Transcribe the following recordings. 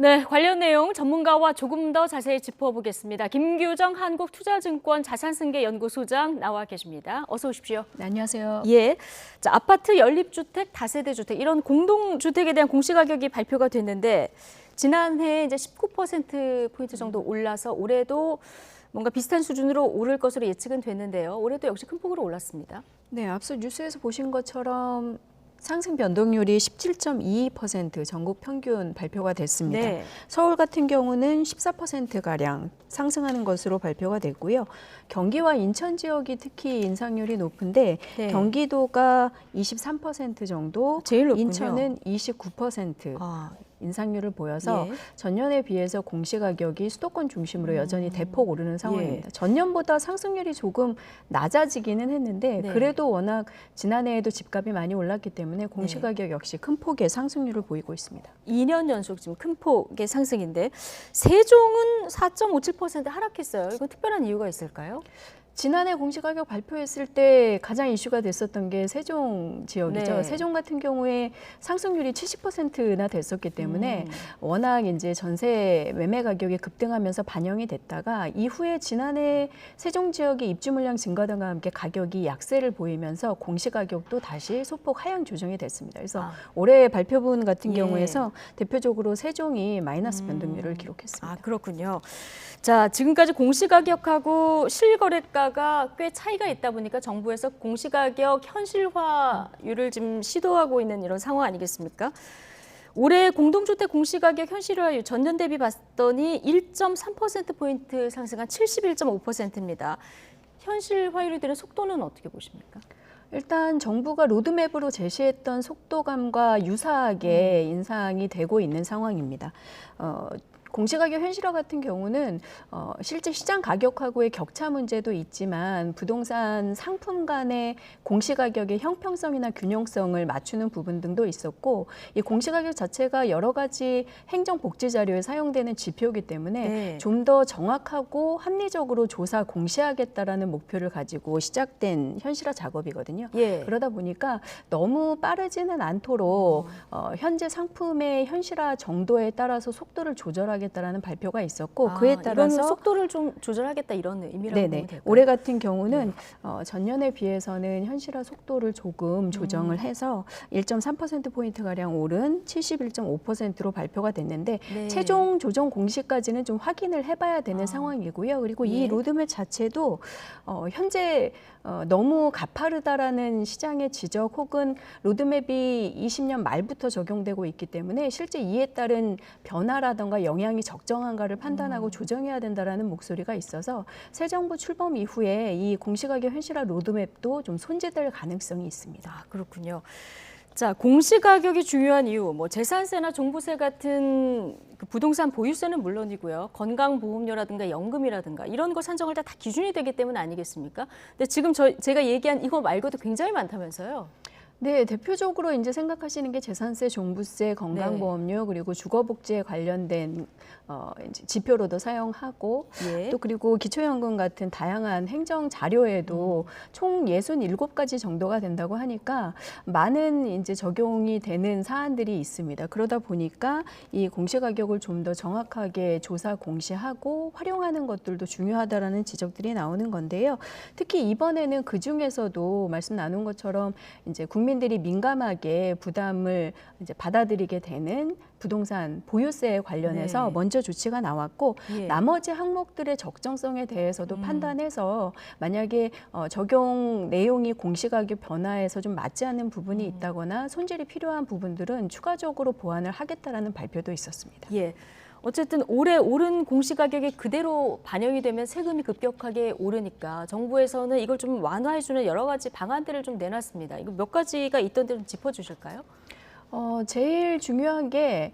네, 관련 내용 전문가와 조금 더 자세히 짚어보겠습니다. 김규정 한국투자증권 자산승계연구소장 나와 계십니다. 어서 오십시오. 네, 안녕하세요. 예, 자, 아파트, 연립주택, 다세대 주택 이런 공동주택에 대한 공시가격이 발표가 됐는데 지난해 이제 19%포인트 정도 올라서 올해도 뭔가 비슷한 수준으로 오를 것으로 예측은 됐는데요. 올해도 역시 큰 폭으로 올랐습니다. 네, 앞서 뉴스에서 보신 것처럼 상승 변동률이 17.22% 전국 평균 발표가 됐습니다. 네. 서울 같은 경우는 14%가량 상승하는 것으로 발표가 됐고요. 경기와 인천 지역이 특히 인상률이 높은데 네. 경기도가 23% 정도, 제일 높군요. 인천은 29%. 인상률을 보여서 예. 전년에 비해서 공시가격이 수도권 중심으로 여전히 대폭 오르는 상황입니다. 전년보다 상승률이 조금 낮아지기는 했는데 네. 그래도 워낙 지난해에도 집값이 많이 올랐기 때문에 공시가격 역시 큰 폭의 상승률을 보이고 있습니다. 2년 연속 지금 큰 폭의 상승인데 세종은 4.57% 하락했어요. 이건 특별한 이유가 있을까요? 지난해 공시가격 발표했을 때 가장 이슈가 됐었던 게 세종 지역이죠. 네. 세종 같은 경우에 상승률이 70%나 됐었기 때문에 워낙 이제 전세 매매 가격이 급등하면서 반영이 됐다가 이후에 지난해 세종 지역의 입주 물량 증가 등과 함께 가격이 약세를 보이면서 공시가격도 다시 소폭 하향 조정이 됐습니다. 그래서 올해 발표분 같은 예. 경우에서 대표적으로 세종이 마이너스 변동률을 기록했습니다. 아, 그렇군요. 자, 지금까지 공시가격하고 실거래가가 꽤 차이가 있다 보니까 정부에서 공시가격 현실화율을 지금 시도하고 있는 이런 상황 아니겠습니까? 올해 공동주택 공시가격 현실화율 전년 대비 봤더니 1.3%포인트 상승한 71.5%입니다. 현실화율이 되는 속도는 어떻게 보십니까? 일단 정부가 로드맵으로 제시했던 속도감과 유사하게 인상이 되고 있는 상황입니다. 공시가격 현실화 같은 경우는 실제 시장 가격하고의 격차 문제도 있지만 부동산 상품 간의 공시가격의 형평성이나 균형성을 맞추는 부분 등도 있었고 이 공시가격 자체가 여러 가지 행정복지 자료에 사용되는 지표이기 때문에 네. 좀 더 정확하고 합리적으로 조사 공시하겠다라는 목표를 가지고 시작된 현실화 작업이거든요. 예. 그러다 보니까 너무 빠르지는 않도록 현재 상품의 현실화 정도에 따라서 속도를 조절하겠다라는 발표가 있었고 그에 따라서 이건 속도를 좀 조절하겠다 이런 의미라고 보면 네네. 될까요? 올해 같은 경우는 전년에 비해서는 현실화 속도를 조금 조정을 해서 1.3%포인트가량 오른 71.5%로 발표가 됐는데 네. 최종 조정 공시까지는 좀 확인을 해봐야 되는 상황이고요. 그리고 이 예. 로드맵 자체도 현재 너무 가파르다라는 시장의 지적 혹은 로드맵이 20년 말부터 적용되고 있기 때문에 실제 이에 따른 변화라든가 영향이 적정한가를 판단하고 조정해야 된다라는 목소리가 있어서 새 정부 출범 이후에 이 공시가격 현실화 로드맵도 좀 손재될 가능성이 있습니다. 아, 그렇군요. 자, 공시가격이 중요한 이유, 뭐 재산세나 종부세 같은 그 부동산 보유세는 물론이고요. 건강보험료라든가 연금이라든가 이런 거 산정할 때 다 기준이 되기 때문 아니겠습니까? 근데 지금 제가 얘기한 이거 말고도 굉장히 많다면서요. 네, 대표적으로 이제 생각하시는 게 재산세, 종부세, 건강보험료 그리고 주거복지에 관련된 이제 지표로도 사용하고 예. 또 그리고 기초연금 같은 다양한 행정 자료에도 총 67가지 정도가 된다고 하니까 많은 이제 적용이 되는 사안들이 있습니다. 그러다 보니까 이 공시가격을 좀 더 정확하게 조사 공시하고 활용하는 것들도 중요하다라는 지적들이 나오는 건데요. 특히 이번에는 그 중에서도 말씀 나눈 것처럼 이제 국민들이 민감하게 부담을 이제 받아들이게 되는 부동산 보유세에 관련해서 네. 먼저 조치가 나왔고 예. 나머지 항목들의 적정성에 대해서도 판단해서 만약에 적용 내용이 공시가격 변화에서 좀 맞지 않는 부분이 있다거나 손질이 필요한 부분들은 추가적으로 보완을 하겠다라는 발표도 있었습니다. 예. 어쨌든 올해 오른 공시가격이 그대로 반영이 되면 세금이 급격하게 오르니까 정부에서는 이걸 좀 완화해주는 여러 가지 방안들을 좀 내놨습니다. 이거 몇 가지가 있던데 좀 짚어주실까요? 제일 중요한 게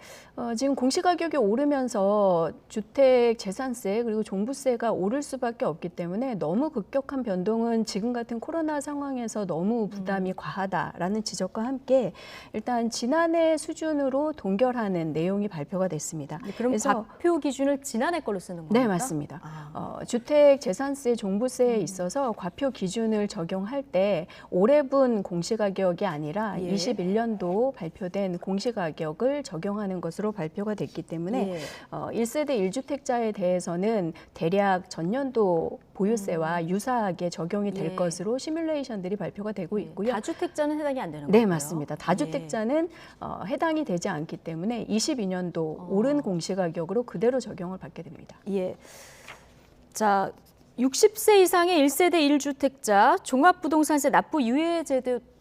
지금 공시가격이 오르면서 주택 재산세 그리고 종부세가 오를 수밖에 없기 때문에 너무 급격한 변동은 지금 같은 코로나 상황에서 너무 부담이 과하다라는 지적과 함께 일단 지난해 수준으로 동결하는 내용이 발표가 됐습니다. 네, 그럼 과표 기준을 지난해 걸로 쓰는 겁니까? 네, 맞습니다. 주택 재산세, 종부세에 있어서 과표 기준을 적용할 때 올해분 공시가격이 아니라 예. 21년도 발표 발표된 공시가격을 적용하는 것으로 발표가 됐기 때문에 예. 1세대 1주택자에 대해서는 대략 전년도 보유세와 유사하게 적용이 될 예. 것으로 시뮬레이션들이 발표가 되고 있고요. 다주택자는 해당이 안 되는 네, 거예요? 맞습니다. 다주택자는 해당이 되지 않기 때문에 22년도 오른 공시가격으로 그대로 적용을 받게 됩니다. 예. 자, 60세 이상의 1세대 1주택자 종합부동산세 납부 유예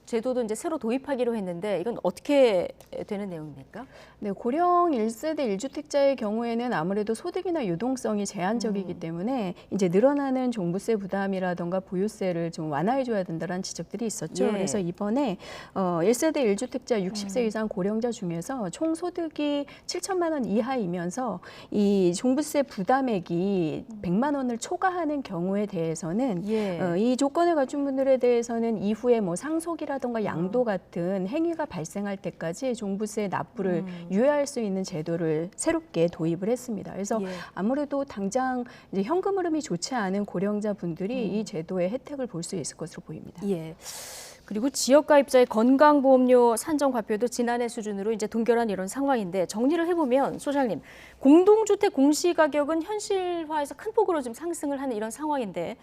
제도도 이제 새로 도입하기로 했는데 이건 어떻게 되는 내용입니까? 네, 고령 1세대 1주택자의 경우에는 아무래도 소득이나 유동성이 제한적이기 때문에 이제 늘어나는 종부세 부담이라던가 보유세를 좀 완화해 줘야 된다는 지적들이 있었죠. 예. 그래서 이번에 1세대 1주택자 60세 이상 고령자 중에서 총 소득이 7천만 원 이하이면서 이 종부세 부담액이 100만 원을 초과하는 경우에 대해서는 예. 이 조건을 갖춘 분들에 대해서는 이후에 뭐 상속이라던가 양도 같은 행위가 발생할 때까지 종부세 납부를 유예할 수 있는 제도를 새롭게 도입을 했습니다. 그래서 예. 아무래도 당장 이제 현금 흐름이 좋지 않은 고령자 분들이 이 제도의 혜택을 볼 수 있을 것으로 보입니다. 예. 그리고 지역 가입자의 건강보험료 산정 과표도 지난해 수준으로 이제 동결한 이런 상황인데 정리를 해보면 소장님, 공동주택 공시가격은 현실화해서 큰 폭으로 좀 상승을 하는 이런 상황인데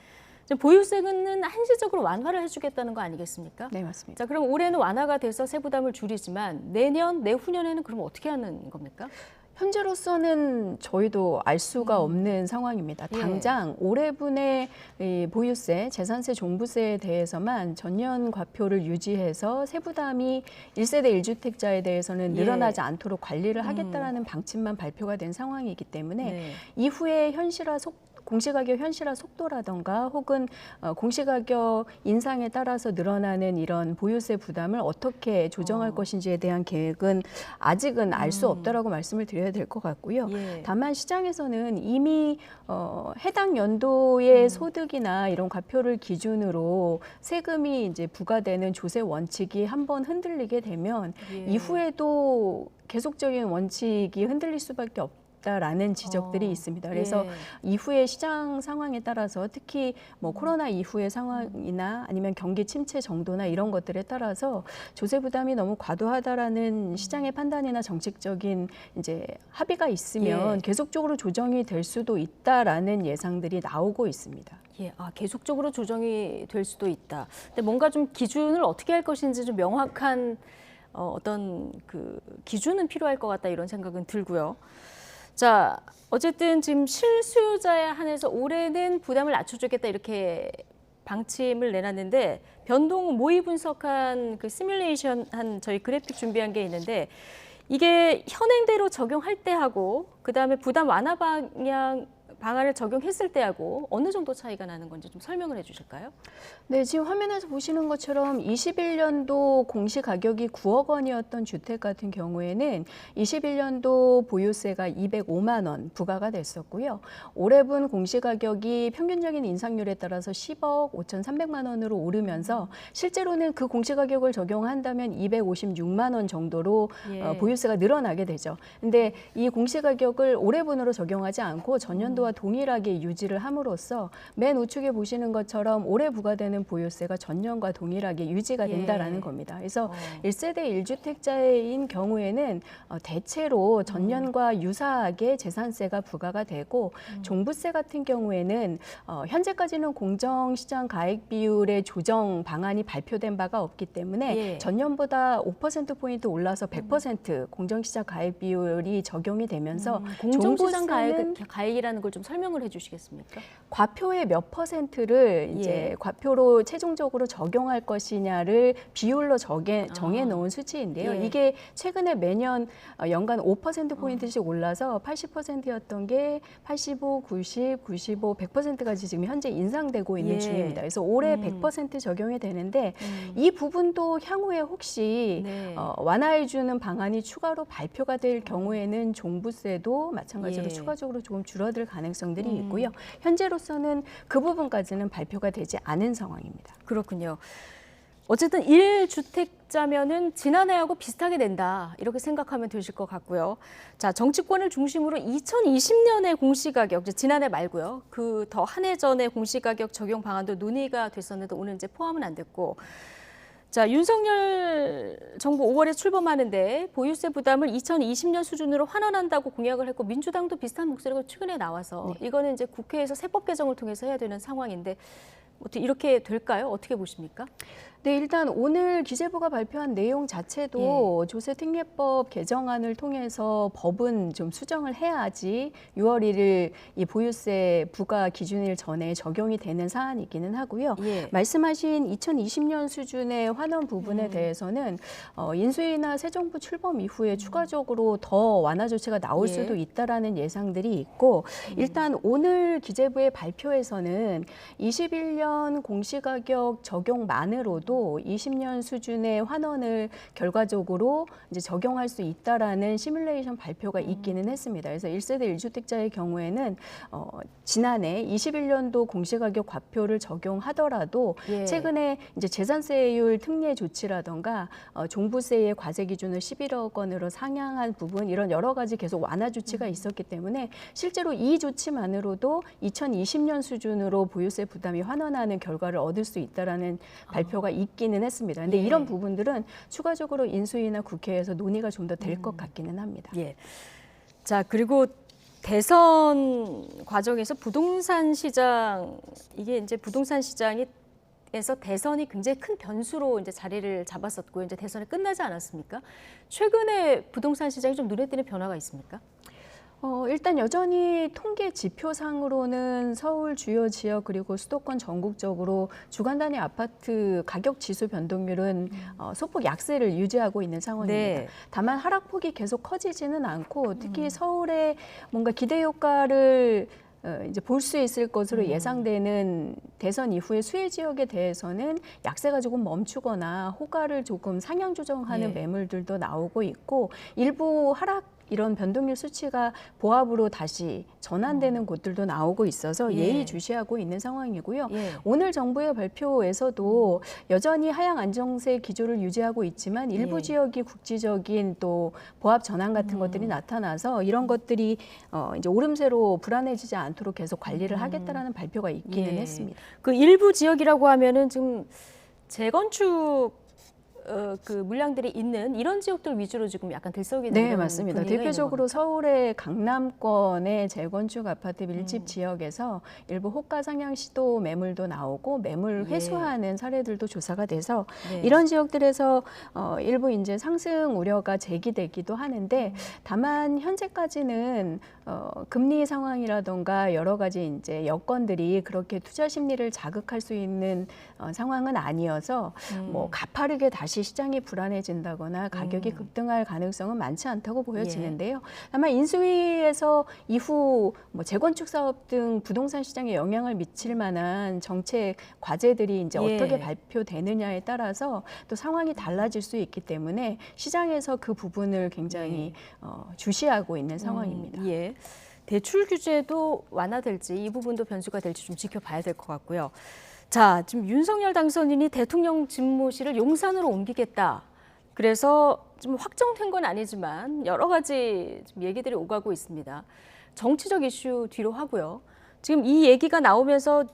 보유세는 한시적으로 완화를 해주겠다는 거 아니겠습니까? 네, 맞습니다. 자, 그럼 올해는 완화가 돼서 세부담을 줄이지만 내년, 내후년에는 그럼 어떻게 하는 겁니까? 현재로서는 저희도 알 수가 없는 상황입니다. 예. 당장 올해분의 이 보유세, 재산세, 종부세에 대해서만 전년 과표를 유지해서 세부담이 1세대 1주택자에 대해서는 예. 늘어나지 않도록 관리를 하겠다라는 방침만 발표가 된 상황이기 때문에 네. 이후에 공시가격 현실화 속도라던가 혹은 공시가격 인상에 따라서 늘어나는 이런 보유세 부담을 어떻게 조정할 것인지에 대한 계획은 아직은 알 수 없다라고 말씀을 드려야 될 것 같고요. 예. 다만 시장에서는 이미 해당 연도의 소득이나 이런 과표를 기준으로 세금이 이제 부과되는 조세 원칙이 한번 흔들리게 되면 예. 이후에도 계속적인 원칙이 흔들릴 수밖에 없다라는 지적들이 있습니다. 그래서 예. 이후의 시장 상황에 따라서 특히 뭐 코로나 이후의 상황이나 아니면 경기 침체 정도나 이런 것들에 따라서 조세 부담이 너무 과도하다라는 시장의 판단이나 정책적인 이제 합의가 있으면 예. 계속적으로 조정이 될 수도 있다라는 예상들이 나오고 있습니다. 예, 계속적으로 조정이 될 수도 있다. 근데 뭔가 좀 기준을 어떻게 할 것인지 좀 명확한 어떤 그 기준은 필요할 것 같다 이런 생각은 들고요. 자, 어쨌든 지금 실수요자에 한해서 올해는 부담을 낮춰주겠다 이렇게 방침을 내놨는데 변동 모의 분석한 그 시뮬레이션 한 저희 그래픽 준비한 게 있는데 이게 현행대로 적용할 때하고 그다음에 부담 완화 방안을 적용했을 때하고 어느 정도 차이가 나는 건지 좀 설명을 해주실까요? 네, 지금 화면에서 보시는 것처럼 21년도 공시가격이 9억 원이었던 주택 같은 경우에는 21년도 보유세가 205만 원 부과가 됐었고요. 올해분 공시가격이 평균적인 인상률에 따라서 10억 5,300만 원으로 오르면서 실제로는 그 공시가격을 적용한다면 256만 원 정도로 예. 보유세가 늘어나게 되죠. 근데 이 공시가격을 올해분으로 적용하지 않고 전년도와 동일하게 유지를 함으로써 맨 우측에 보시는 것처럼 올해 부과되는 보유세가 전년과 동일하게 유지가 된다라는 겁니다. 그래서 1세대 1주택자인 경우에는 대체로 전년과 유사하게 재산세가 부과가 되고 종부세 같은 경우에는 현재까지는 공정시장 가액 비율의 조정 방안이 발표된 바가 없기 때문에 예. 전년보다 5%포인트 올라서 100% 공정시장 가액 비율이 적용이 되면서 공정시장 종부세는 가액이라는 걸 좀 설명을 해주시겠습니까? 과표의 몇 퍼센트를 이제 과표로 최종적으로 적용할 것이냐를 비율로 정해놓은 수치인데요. 예. 이게 최근에 매년 연간 5%포인트씩 올라서 80%였던 게 85, 90, 95, 100%까지 지금 현재 인상되고 있는 예. 중입니다. 그래서 올해 100% 적용이 되는데 이 부분도 향후에 혹시 네. 완화해주는 방안이 추가로 발표가 될 경우에는 종부세도 마찬가지로 예. 추가적으로 조금 줄어들 가능성들이 있고요. 현재로서는 그 부분까지는 발표가 되지 않은 상황입니다. 그렇군요. 어쨌든 1주택자면은 지난해하고 비슷하게 된다 이렇게 생각하면 되실 것 같고요. 자, 정치권을 중심으로 2020년의 공시가격, 지난해 말고요. 그 더 한 해 전의 공시가격 적용 방안도 논의가 됐었는데 오늘 이제 포함은 안 됐고. 자, 윤석열 정부 5월에 출범하는데 보유세 부담을 2020년 수준으로 환원한다고 공약을 했고 민주당도 비슷한 목소리가 최근에 나와서 이거는 이제 국회에서 세법 개정을 통해서 해야 되는 상황인데 어떻게 이렇게 될까요? 어떻게 보십니까? 네, 일단 오늘 기재부가 발표한 내용 자체도 조세특례법 개정안을 통해서 법은 좀 수정을 해야지 6월 1일 이 보유세 부과 기준일 전에 적용이 되는 사안이기는 하고요. 말씀하신 2020년 수준의 환원 부분에 대해서는 인수위나 새 정부 출범 이후에 추가적으로 더 완화 조치가 나올 수도 있다라는 예상들이 있고 일단 오늘 기재부의 발표에서는 21년 공시가격 적용만으로도 20년 수준의 환원을 결과적으로 이제 적용할 수 있다라는 시뮬레이션 발표가 있기는 했습니다. 그래서 1세대 1주택자의 경우에는 지난해 21년도 공시가격 과표를 적용하더라도 최근에 이제 재산세율 특례 조치라던가 종부세의 과세 기준을 11억 원으로 상향한 부분 이런 여러 가지 계속 완화 조치가 있었기 때문에 실제로 이 조치만으로도 2020년 수준으로 보유세 부담이 환원하는 결과를 얻을 수 있다라는 발표가 있기는 했습니다. 근데 이런 부분들은 추가적으로 인수위나 국회에서 논의가 좀 더 될 것 같기는 합니다. 자, 그리고 대선 과정에서 부동산 시장 이게 이제 부동산 시장이 에서 대선이 굉장히 큰 변수로 이제 자리를 잡았었고 이제 대선이 끝나지 않았습니까? 최근에 부동산 시장이 좀 눈에 띄는 변화가 있습니까? 일단 여전히 통계 지표상으로는 서울 주요 지역 그리고 수도권 전국적으로 주간 단위 아파트 가격 지수 변동률은 소폭 약세를 유지하고 있는 상황입니다. 다만 하락폭이 계속 커지지는 않고 특히 서울의 뭔가 기대 효과를 이제 볼 수 있을 것으로 예상되는 대선 이후의 수혜 지역에 대해서는 약세가 조금 멈추거나 호가를 조금 상향 조정하는 매물들도 나오고 있고 일부 하락 이런 변동률 수치가 보합으로 다시 전환되는 곳들도 나오고 있어서 예의주시하고 있는 상황이고요. 오늘 정부의 발표에서도 여전히 하향 안정세 기조를 유지하고 있지만 일부 지역이 국지적인 또 보합 전환 같은 것들이 나타나서 이런 것들이 이제 오름세로 불안해지지 않도록 계속 관리를 하겠다라는 발표가 있기는 했습니다. 그 일부 지역이라고 하면은 지금 재건축 그 물량들이 있는 이런 지역들 위주로 지금 약간 들썩이는 네, 맞습니다. 대표적으로 서울의 강남권의 재건축 아파트 밀집 지역에서 일부 호가 상향 시도 매물도 나오고 매물 회수하는 사례들도 조사가 돼서 이런 지역들에서 일부 이제 상승 우려가 제기되기도 하는데 다만 현재까지는 금리 상황이라던가 여러 가지 이제 여건들이 그렇게 투자 심리를 자극할 수 있는 상황은 아니어서 뭐 가파르게 다시 시장이 불안해진다거나 가격이 급등할 가능성은 많지 않다고 보여지는데요. 다만 인수위에서 이후 뭐 재건축 사업 등 부동산 시장에 영향을 미칠 만한 정책 과제들이 이제 어떻게 발표되느냐에 따라서 또 상황이 달라질 수 있기 때문에 시장에서 그 부분을 굉장히 주시하고 있는 상황입니다. 대출 규제도 완화될지 이 부분도 변수가 될지 좀 지켜봐야 될 것 같고요. 자, 지금 윤석열 당선인이 대통령 집무실을 용산으로 옮기겠다. 그래서 좀 확정된 건 아니지만 여러 가지 좀 얘기들이 오가고 있습니다. 정치적 이슈 뒤로 하고요. 지금 이 얘기가 나오면서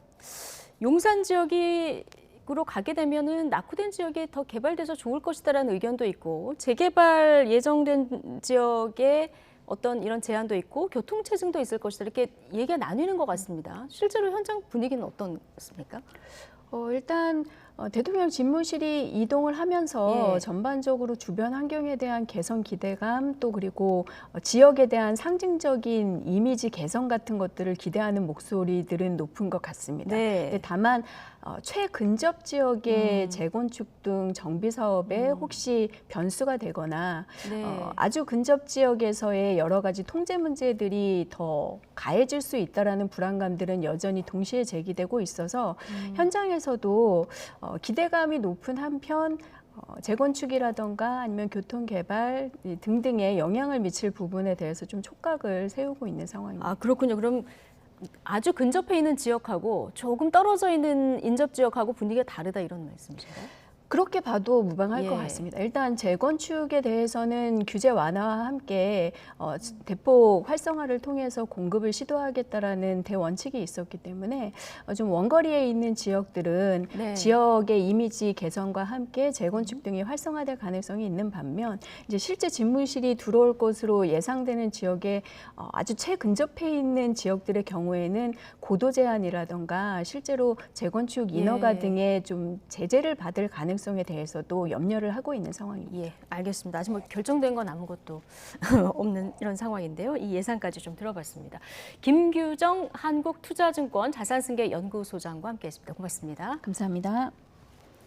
용산 지역으로 가게 되면은 낙후된 지역이 더 개발돼서 좋을 것이다라는 의견도 있고 재개발 예정된 지역에 어떤 이런 제한도 있고 교통체증도 있을 것이다 이렇게 얘기가 나뉘는 것 같습니다. 실제로 현장 분위기는 어떻습니까? 일단 대통령 집무실이 이동을 하면서 전반적으로 주변 환경에 대한 개선 기대감 또 그리고 지역에 대한 상징적인 이미지 개선 같은 것들을 기대하는 목소리들은 높은 것 같습니다. 다만 최근접 지역의 재건축 등 정비 사업에 혹시 변수가 되거나 아주 근접 지역에서의 여러 가지 통제 문제들이 더 가해질 수 있다라는 불안감들은 여전히 동시에 제기되고 있어서 현장에서도 기대감이 높은 한편 재건축이라던가 아니면 교통개발 등등의 영향을 미칠 부분에 대해서 좀 촉각을 세우고 있는 상황입니다. 아, 그렇군요. 그럼 아주 근접해 있는 지역하고 조금 떨어져 있는 인접 지역하고 분위기가 다르다 이런 말씀이신가요? 그렇게 봐도 무방할 것 예. 같습니다. 일단 재건축에 대해서는 규제 완화와 함께 대폭 활성화를 통해서 공급을 시도하겠다라는 대원칙이 있었기 때문에 좀 원거리에 있는 지역들은 네. 지역의 이미지 개선과 함께 재건축 등이 활성화될 가능성이 있는 반면 이제 실제 집무실이 들어올 것으로 예상되는 지역에 아주 최근접해 있는 지역들의 경우에는 고도 제한이라던가 실제로 재건축 인허가 예. 등의 좀 제재를 받을 가능성에 대해서도 염려를 하고 있는 상황입니다. 예, 알겠습니다. 아직 뭐 결정된 건 아무것도 없는 이런 상황인데요. 이 예상까지 좀 들어봤습니다. 김규정 한국투자증권 자산승계연구소장과 함께했습니다. 고맙습니다. 감사합니다.